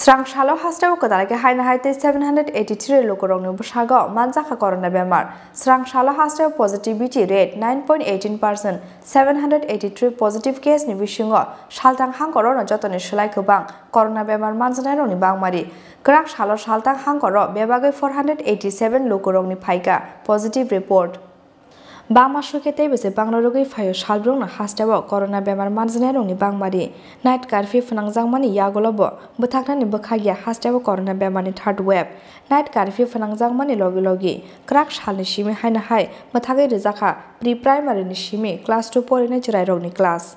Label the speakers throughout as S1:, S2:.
S1: Srangsalo Hasteo Kwtal haina haite 783 Lukurokni busago manjaka corona bemar. Srangsalo Hasteo positivity rate 9.18%. 783 positive case ni bisingo saltang hangkoro no jotoni selai kobang corona bemar manjanai roni bangmari. Krak salo saltang hangkoro bebagai 487 Lukurokni Phaikha positive report. Bangma sukete bese Bangladesh phayo salbrung na Hasteo corona bemar manjanai roni bangmari. Night curfew phanangjangmani yagolobo buthaknani bukhagia Hasteo corona bemar ni third wave. Night curfew phanangjangmani logi krak salni simi haina hai buthagai rijaka pre-primary ni simi class 2 porine chirai rogni class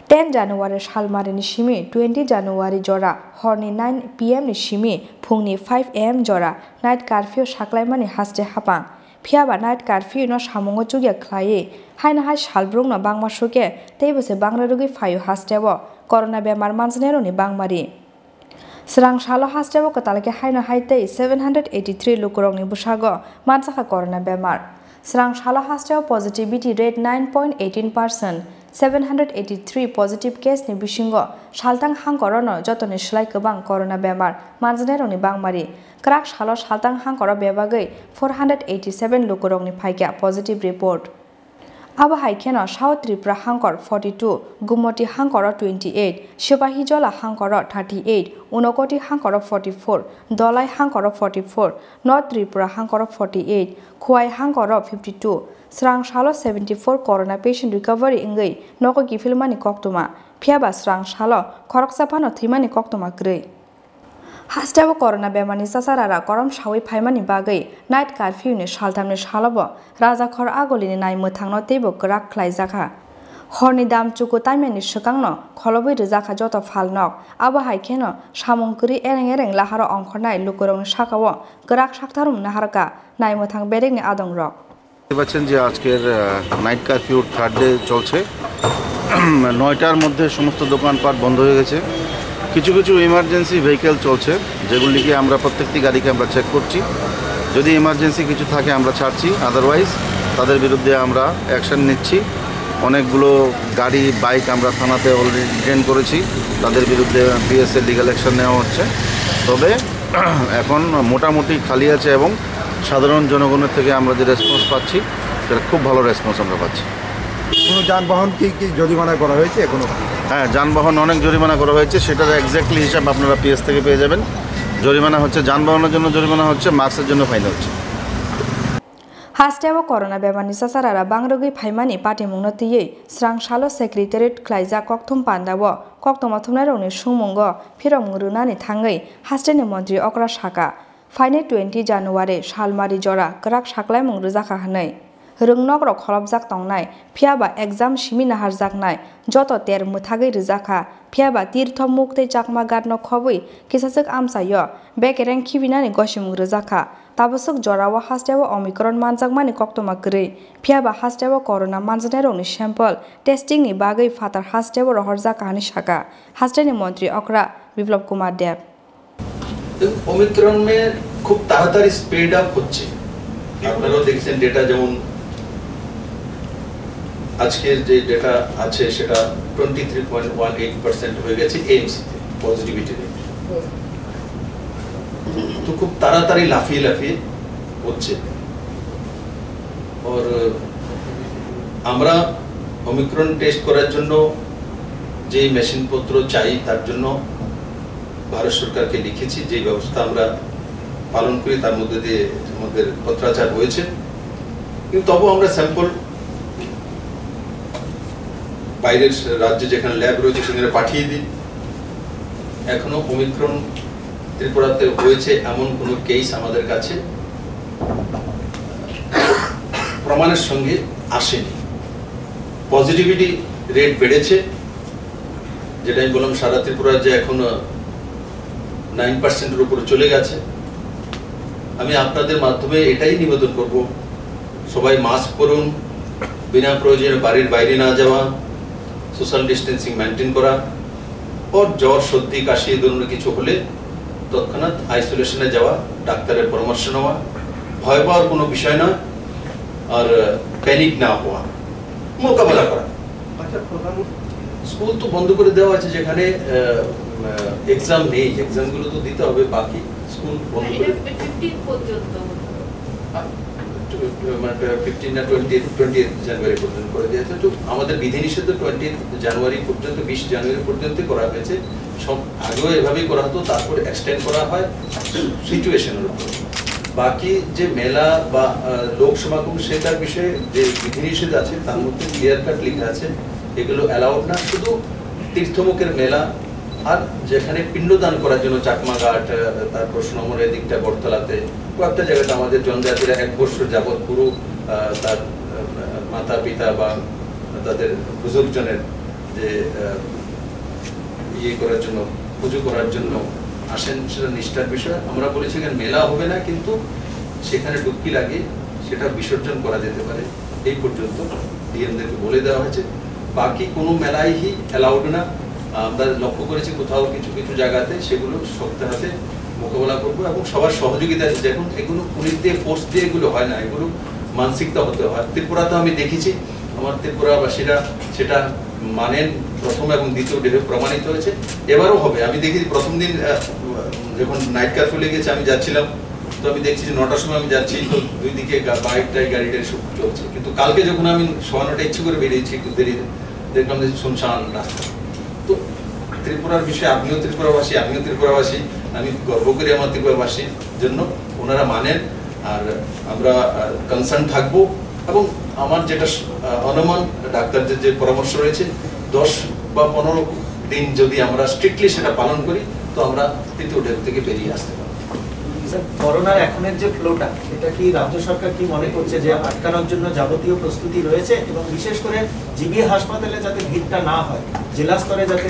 S1: 10 January salmari ni simi 20 January jora horni 9 PM ni simi phungni 5 AM jora night curfew saklaimani haste hapang phiaba night curfew no samungo chugya khlai haina hai salbrung na bangma suke teibose Bangladesh phayo Hasteo corona bemar manjanai roni bangmari. Srangsalo Hasteo Kwtal haina haite 783 Lukurokni busago manjaka corona bemar. Srangsalo Hasteo positivity rate 9.18%. 783 positive case ni bisingo saltang hangkoro no jotoni selai kobang corona bemar manjanai roni bangmari. Krak salo saltang hangkoro bebagai 487 Lukurokni Phaikha positive report. Abo haikeno South Tripura hangkor 42, Gumoti hangkor 28, Sipahijola hangkor 38, Unokoti hangkor 44, Dolai hangkor 44, North Tripura hangkor 48, Kwtal hangkor 52, Srangsalo 74 corona patient recovery ingai noko gifilmani koktuma, phiaba Srangsalo khoroksapano thimani koktuma grei. Hasteo corona bemani sasarara korom sawi phaimani bagai night curfew ni saltamni salobo rajakhor agolini nai muthangno tebo krak khlaijaka horni dam chuku taimeni swkangno kholoboi rijaka joto phalnok abo haikeno samongkri ereng laharo ongkhornai Lukurokni sakao krak saktharum naharka nai muthang berekni adongrok
S2: দেখছেন যে আজকের night curfew third day চলছে 9টার মধ্যে সমস্ত দোকানপাট বন্ধ হয়ে গেছে কিছু কিছু ইমার্জেন্সি ভেহিকেল চলছে যেগুলিকে আমরা প্রত্যেকটি গাড়িকে আমরা চেক করছি যদি ইমার্জেন্সি কিছু থাকে আমরা ছাড়ছি আদারওয়াইজ তাদের বিরুদ্ধে আমরা অ্যাকশন নিচ্ছি অনেকগুলো গাড়ি বাইক আমরা থানাতে অলরেডি ডিটেইন করেছি তাদের বিরুদ্ধে পিএসএ লিগ্যাল অ্যাকশন নেওয়া হচ্ছে তবে এখন মোটামুটি খালি আছে এবং সাধারণ জনগণের থেকে আমরা যে রেসপন্স পাচ্ছি সেটা খুব ভালো রেসপন্স আমরা পাচ্ছি
S3: কোনো যানবাহন কি জরিমানা করা হয়েছে এখনো
S2: হ্যাঁ যানবাহন অনেক জরিমানা করা হয়েছে সেটার এক্স্যাক্টলি হিসাব আপনারা পিএস থেকে পেয়ে যাবেন জরিমানা হচ্ছে যানবাহনের জন্য জরিমানা হচ্ছে মাস্কের জন্য ফাইন হচ্ছে
S1: Hasteo corona bemani sasarara Bangladesh phaimani pati mungno tiyei Srangsalo secretariat khlaija kokthum pandawo koktoma thumnaroni sumungo phirom runani thangai Hasteni montri okra saka Faine 20 January salmari jora krak saklai mung rijaka hanai Rungnok rok kholobjak tongnai phiaba exam simi nahar jaknai joto ter muthagai rijaka phiaba tirtho mukte chakma gatno khobui kisachak amsayo bekereng khibinani gosimung rijaka tabosuk jorawa Hasteo omicron manjakmani koktoma grei phiaba Hasteo corona manjanai rokni sample testing ni bagai fatar Hasteo rohorjak kahani saka Hasteni montri okra Biplab Kumar Dev
S4: Omicron में खूब ताड़ाताड़ी speed up होच्छे আপনারাও দেখছেন data যেমন আজকের যে data আছে সেটা 23.18% হয়ে গেছে এএমসি তে পজিটিভিটি রেট তো খুব তাড়াতাড়ি লাফিয়ে হচ্ছে আর আমরা ওমিক্রন টেস্ট করার জন্য যে মেশিন পত্র চাই তার জন্য भारत सरकार के लिखेছি যে ব্যবস্থা আমরা পালন করি তার মধ্যে দিয়ে আমাদের পত্রাচার হয়েছে কিন্তু তবু আমরা স্যাম্পল বাইরের রাজ্যে যেখানে ল্যাব রয়েছে সেখানে পাঠিয়ে দিই এখনো ওমিক্রন ত্রিপুরাতে হয়েছে এমন কোনো কেস আমাদের কাছে প্রমাণের সঙ্গে আসেনি পজিটিভিটি রেট বেড়েছে যেটা আমি বললাম সারা ত্রিপুরা যে এখন 9% এর উপরে চলে গেছে আমি আপনাদের মাধ্যমে এটাই নিবেদন করব সবাই মাস্ক পরুন বিনা প্রয়োজনে বাড়ির বাইরে না যাওয়া সোশ্যাল ডিসটেন্সিং মেইনটেইন করা আর জ্বর সর্দি কাশি এই ধরনের কিছু হলে তৎক্ষণাৎ আইসোলেশনে যাওয়া ডাক্তারের পরামর্শ নেওয়া ভয় পাওয়ার কোনো বিষয় না আর প্যানিক না হওয়া মোকাবেলা করা আচ্ছা স্কুল তো বন্ধ করে দেওয়া আছে যেখানে এক্সাম নেই, এক্সামগুলো তো দিতে হবে, বাকি স্কুল বন্ধ করে
S5: 15 পর্যন্ত
S4: 15 না 20 জানুয়ারি পর্যন্ত করে দিয়েছে। তো আমাদের বিধিনিষেধ 20 জানুয়ারি পর্যন্ত, 20 জানুয়ারি পর্যন্ত করা হয়েছে। সব আগেও এভাবেই করা হতো, তারপরে এক্সটেন্ড করা হয় সিচুয়েশনের উপর। বাকি যে মেলা বা লোক সমাগম সেটার বিষয়ে যে বিধিনিষেধ আছে তার মধ্যে ক্লিয়ার কাট লেখা আছে এগুলো অ্যালাউড না। শুধু তীর্থমুখের মেলা আর যেখানে পিণ্ডদান করার জন্য চাকমাঘাট, তারপর সোনামুড়ের দিকটা বটতলাতে কয়েকটা জায়গাতে আমাদের জনজাতিরা 1 বছর যাবৎ পুরো তার মাতা পিতা বা তাদের বুজুর্গজনের যে ইয়ে করার জন্য, পুজো করার জন্য আসেন, সেটা নিষ্ঠার বিষয়। আমরা বলেছি এখানে মেলা হবে না, কিন্তু সেখানে ডুবকি লাগে সেটা বিসর্জন করা যেতে পারে, এই পর্যন্ত ডিএমদেরকে বলে দেওয়া হয়েছে। বাকি কোনো মেলাই অ্যালাউড না। আমরা লক্ষ্য করেছি কোথাও কিছু কিছু জায়গাতে সেগুলো শক্ত হাতে মোকাবেলা করবো এবং সবার সহযোগিতা আছে। দেখুন এগুলো পুলিশ দিয়ে, ফোর্স দিয়ে এগুলো হয় না, এগুলো মানসিকতা হতে হয়। ত্রিপুরাতে আমি দেখেছি আমার ত্রিপুরাবাসীরা সেটা মানেন, প্রথম এবং দ্বিতীয় ডে প্রমাণিত হয়েছে, এবারও হবে। আমি দেখেছি প্রথম দিন যখন নাইট কারফিউ লেগেছে আমি যাচ্ছিলাম, তো আমি দেখছি যে 9টার সময় আমি যাচ্ছি, তো দুই দিকে বাইকটাই গাড়িটাই সব চলছে। কিন্তু কালকে যখন আমি 9:15 ইচ্ছে করে বেরিয়েছি একটু দেরি, দেখলাম যে শুনশান রাস্তা। তো ত্রিপুরার বিষয়ে আপনিও ত্রিপুরাবাসী, আমিও ত্রিপুরাবাসী, আমি গর্ব করি আমার ত্রিপুরাবাসীর জন্য, ওনারা মানেন আর আমরা কনসার্ন থাকবো। এবং আমার যেটা অনুমান ডাক্তারদের যে পরামর্শ রয়েছে 10 বা 15 দিন যদি আমরা স্ট্রিক্টলি সেটা পালন করি, তো আমরা তৃতীয় ঢেউ থেকে বেরিয়ে আসতে পারবো।
S6: করোনার এখনের যে ফ্লোটা, এটা কি রাজ্য সরকার কি মনে করছে যে আটকানোর জন্য যাবতীয় প্রস্তুতি রয়েছে, এবং বিশেষ করে জিবি হাসপাতালে যাতে ভিড়টা না হয়, জেলা স্তরে যাতে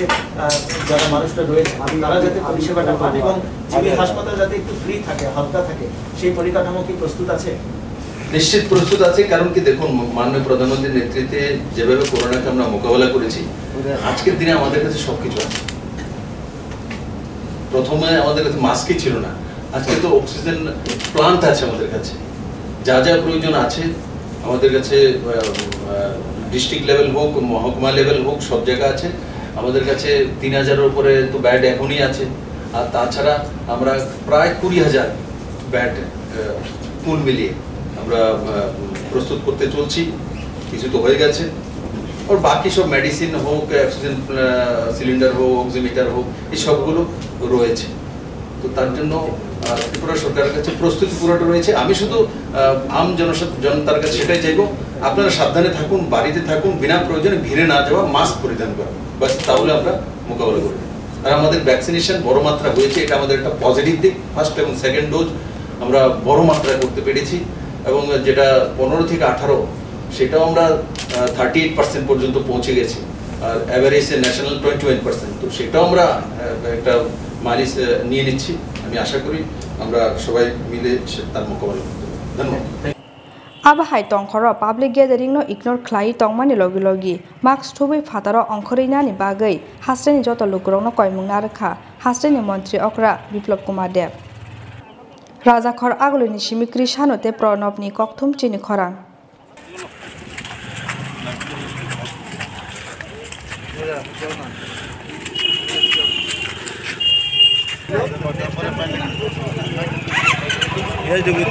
S6: যারা মানুষরা রয়েছে তারা যাতে পরিষেবাটা পান, এবং জিবি হাসপাতাল যাতে একটু ফ্রি থাকে, হালকা থাকে, সেই পরিকাঠামো কি প্রস্তুত আছে?
S4: নিশ্চিত প্রস্তুত আছে। কারণ কি দেখুন, মাননীয় প্রধানমন্ত্রীর নেতৃত্বে যেভাবে করোনাকে আমরা মোকাবেলা করেছি, আজকের দিনে আমাদের কাছে সবকিছু আছে। প্রথমে আমাদের কাছে মাস্কই ছিল না, আজকে তো অক্সিজেন প্লান্ট আছে আমাদের কাছে, যা যা প্রয়োজন আছে আমাদের কাছে। ডিস্ট্রিক্ট লেভেল হোক, মহকুমা লেভেল হোক, সব জায়গা আছে আমাদের কাছে। 3000-এর উপরে তো ব্যাড এখনই আছে, আর তাছাড়া আমরা প্রায় 20,000 ব্যাড ফুল মিলিয়ে আমরা প্রস্তুত করতে চলছি। কিছু তো হয়ে গেছে, আর বাকি সব মেডিসিন হোক, অক্সিজেন সিলিন্ডার হোক, অক্সিমিটার হোক, এই সবগুলো রয়েছে। তো তার জন্য ত্রিপুরা সরকারের কাছে প্রস্তুতি পুরোটা রয়েছে। আমি শুধু আম জনতার কাছে সেটাই চাইবো, আপনারা সাবধানে থাকুন, বাড়িতে থাকুন, বিনা প্রয়োজনে ভিড়ে না যাওয়া, মাস্ক পরিধান করা, বাস, তাহলে আমরা মোকাবেলা করব। আর আমাদের ভ্যাকসিনেশন বড় মাত্রা হয়েছে, এটা আমাদের একটা পজিটিভ দিক। ফার্স্ট এবং সেকেন্ড ডোজ আমরা বড় মাত্রায় করতে পেরেছি, এবং যেটা 15 থেকে 18 সেটাও আমরা 38% পর্যন্ত পৌঁছে গেছি, আর অ্যাভারেজে ন্যাশনাল 21%। তো সেটাও আমরা একটা মাইলেজ নিয়ে নিচ্ছি। আমি আশা করি আমরা সবাই মিলে তার মোকাবেলা করতে পারব। ধন্যবাদ।
S1: Abahai tongkhoro public gathering no ignore khlai tongmani logi logi marks thubi phataro ongkhoreinani bagai Hasteni joto lukurok no koimung narkha Hasteni mantri okra Biplop Kumar Dev Rajakhor agolini simikri sanote pranobni kokthum chini khorang
S7: Yes, do we